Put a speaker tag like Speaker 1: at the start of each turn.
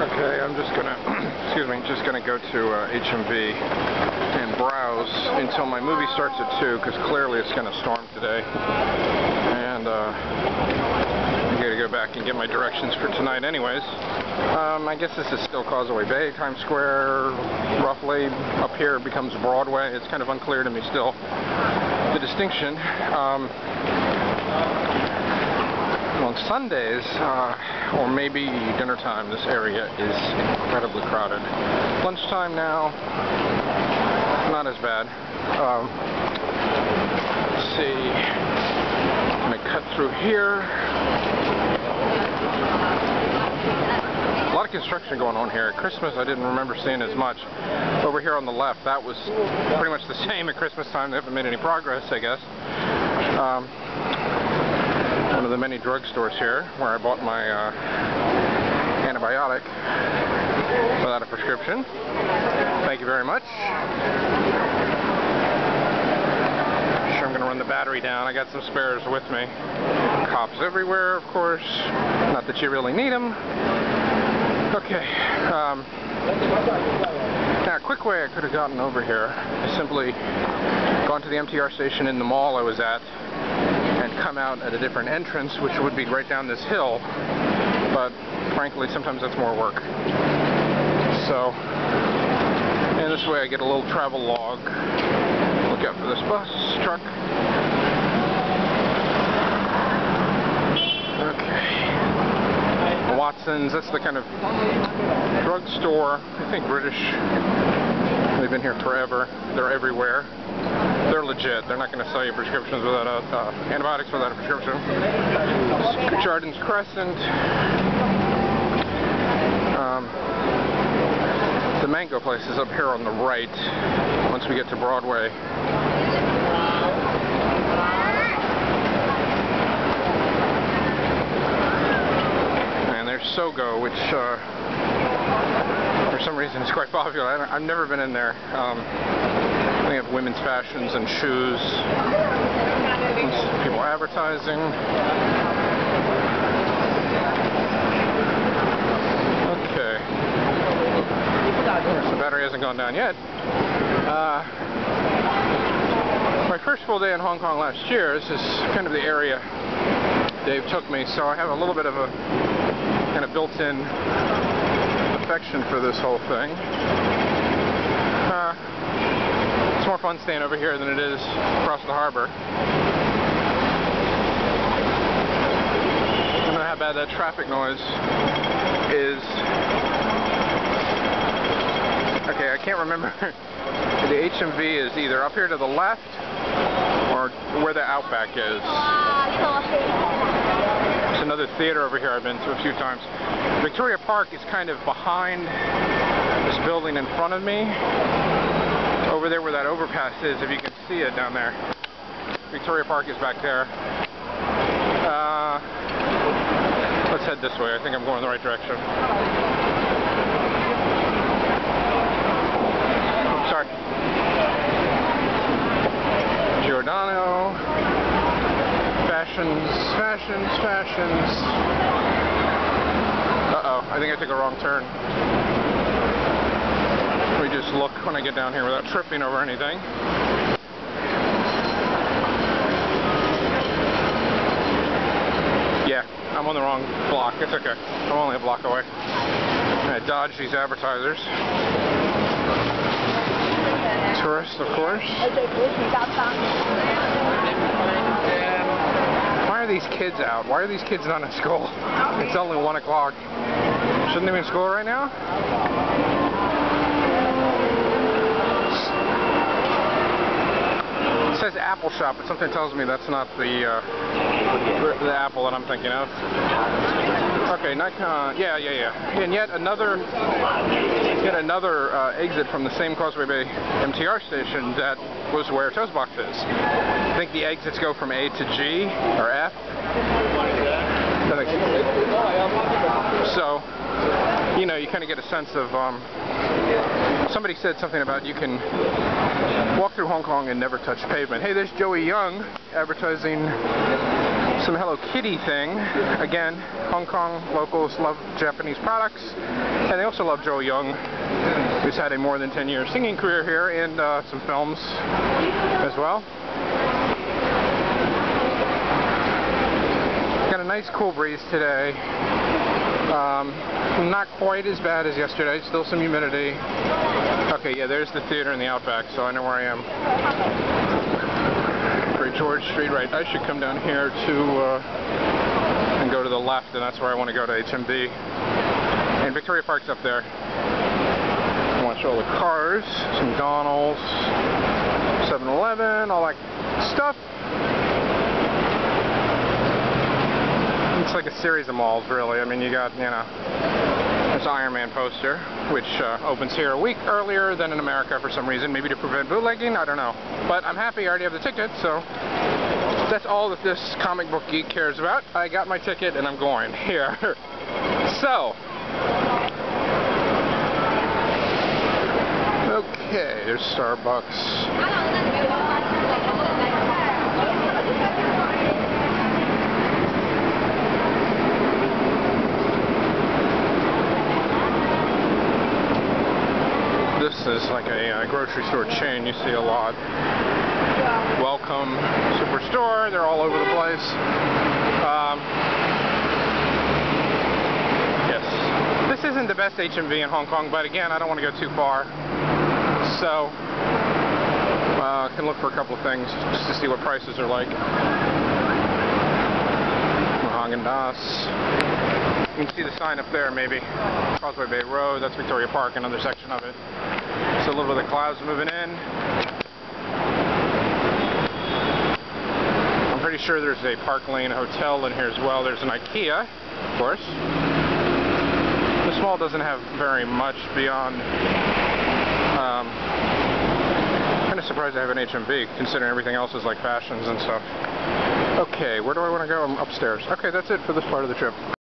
Speaker 1: Okay, I'm just gonna, excuse me, just gonna go to HMV and browse until my movie starts at 2, because clearly it's gonna storm today. And I gotta go back and get my directions for tonight anyways. I guess this is still Causeway Bay, Times Square, roughly. Up here it becomes Broadway. It's kind of unclear to me still, the distinction. On Sundays, or maybe dinner time, this area is incredibly crowded. Lunchtime now, not as bad. Let's see, I'm going to cut through here. A lot of construction going on here. At Christmas I didn't remember seeing as much. Over here on the left, that was pretty much the same at Christmas time. They haven't made any progress, I guess. One of the many drugstores here where I bought my antibiotic without a prescription. Thank you very much. Sure, I'm going to run the battery down. I got some spares with me. Cops everywhere, of course. Not that you really need them. Okay. Now, a quick way I could have gotten over here is simply gone to the MTR station in the mall I was at and come out at a different entrance, which would be right down this hill, but frankly sometimes that's more work. So, and this way I get a little travel log. Look out for this bus, truck. Okay. Watson's, that's the kind of drugstore, I think British. They've been here forever. They're everywhere. They're legit. They're not going to sell you prescriptions without antibiotics without a prescription. Chardon's Crescent. The mango place is up here on the right. Once we get to Broadway. And there's Sogo, which for some reason is quite popular. I've never been in there. They have women's fashions and shoes. People advertising. Okay. The battery hasn't gone down yet. My first full day in Hong Kong last year, this is kind of the area Dave took me, so I have a little bit of a kind of built-in affection for this whole thing. It's more fun staying over here than it is across the harbor. I don't know how bad that traffic noise is. Okay, I can't remember. The HMV is either up here to the left or where the Outback is. There's another theater over here I've been to a few times. Victoria Park is kind of behind this building in front of me. Over there where that overpass is, if you can see it down there. Victoria Park is back there. Let's head this way. I think I'm going the right direction. Oh, sorry. Giordano. Fashions. Uh-oh, I think I took a wrong turn. Let me just look when I get down here without tripping over anything. Yeah, I'm on the wrong block. It's okay. I'm only a block away. I dodge these advertisers. Tourists, of course. Why are these kids out? Why are these kids not in school? It's only 1 o'clock. Shouldn't they be in school right now? It says Apple Shop, but something tells me that's not the Apple that I'm thinking of. Okay, Nikon, yeah. And yet another exit from the same Causeway Bay MTR station that was where Toastbox is. I think the exits go from A to G, or F. So, you know, you kind of get a sense of, somebody said something about you can walk through Hong Kong and never touch pavement. Hey, there's Joey Young advertising some Hello Kitty thing. Again, Hong Kong locals love Japanese products, and they also love Joe Young, who's had a more than 10-year singing career here, and some films as well. Got a nice cool breeze today. Not quite as bad as yesterday, still some humidity. Okay, yeah, there's the theater in the Outback, so I know where I am. Great George Street, right. I should come down here and go to the left, and that's where I want to go to HMV. And Victoria Park's up there. Watch all the cars, some McDonald's, 7-Eleven, all that stuff. It's like a series of malls, really. I mean, you got, you know, this Iron Man poster, which opens here a week earlier than in America for some reason, maybe to prevent bootlegging, I don't know. But I'm happy I already have the ticket, so that's all that this comic book geek cares about. I got my ticket and I'm going here. So, okay, there's Starbucks. This is like a grocery store chain you see a lot. Welcome Superstore, they're all over the place. Yes, this isn't the best HMV in Hong Kong, but again, I don't want to go too far. So, I can look for a couple of things just to see what prices are like. Haagen-Dazs. You can see the sign up there, maybe. Causeway Bay Road, that's Victoria Park, another section of it. So a little bit of the clouds moving in. I'm pretty sure there's a Park Lane Hotel in here as well. There's an IKEA, of course. This mall doesn't have very much beyond... I'm kind of surprised I have an HMV, considering everything else is like fashions and stuff. Okay, where do I want to go? I'm upstairs. Okay, that's it for this part of the trip.